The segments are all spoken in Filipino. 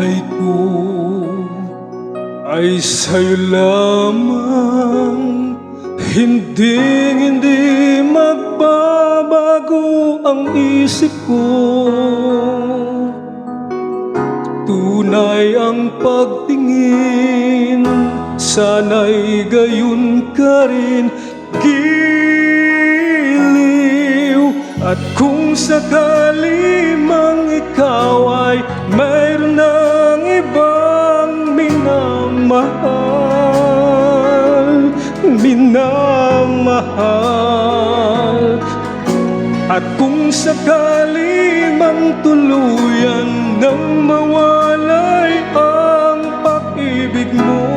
buhay ko ay sa'yo lamang. Hindi magbabago ang isip ko. Tunay ang pagtingin, sana'y gayon ka rin. Giliw, at kung sakali mang ikaw ay mayroon ng ibang minamahal, at kung sakali mang tuluyan nang mawalay ang pag-ibig mo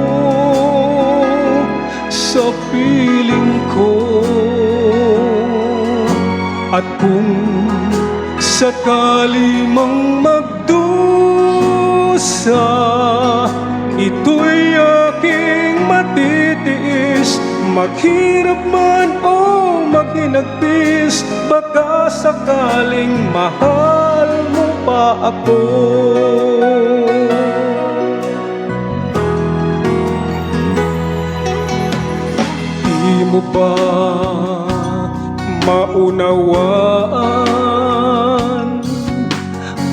sa piling ko, at kung sakali mang magdusa, ito'y aking matitiis. Maghirap man o maghinagpis, baka sakaling mahal mo pa ako. Di mo ba maunawaan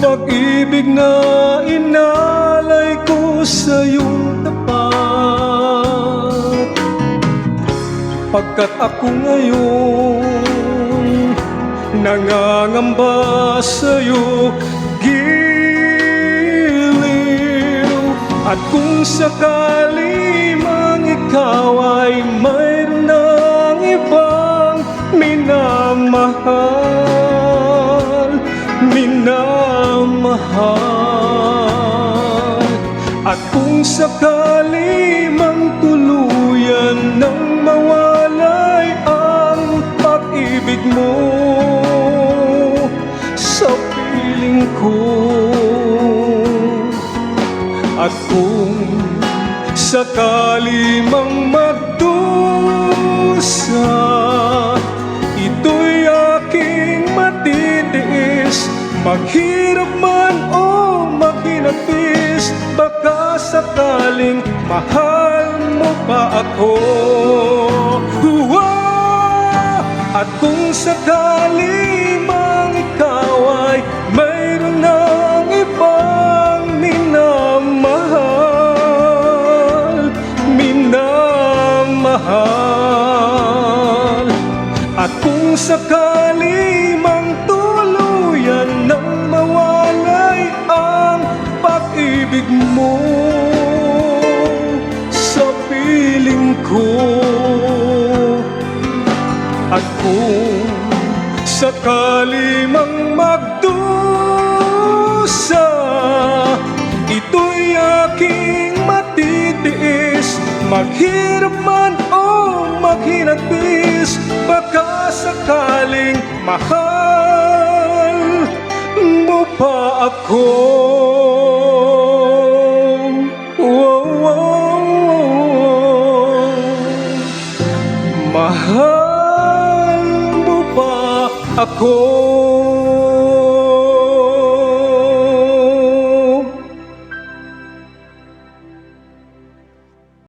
pag-ibig na inalay ko sa iyong tapat? Pagkat ako ngayon nangangamba sa'yo, giliw, at kung sakali mang ikaw ay mayroon ng ibang minamahal, at kung sakali mang tuluyan nang mawalay ang pag-ibig mo sa piling ko, at kung sakali mang magdusa, ito'y aking matitiis. Maghirap man o maghinagpis, baka sakaling mahal mo pa ako. At kung sakali mang ikaw ay mayroon ng ibang minamahal, at kung sakali mang tuluyan nang mawalay ang pag-ibig mo sa piling ko, at kung sakali mang magdusa, ito'y aking matitiis. Maghirap man o maghinagpis, baka sakaling mahal mo pa ako. Mahal mo pa ako.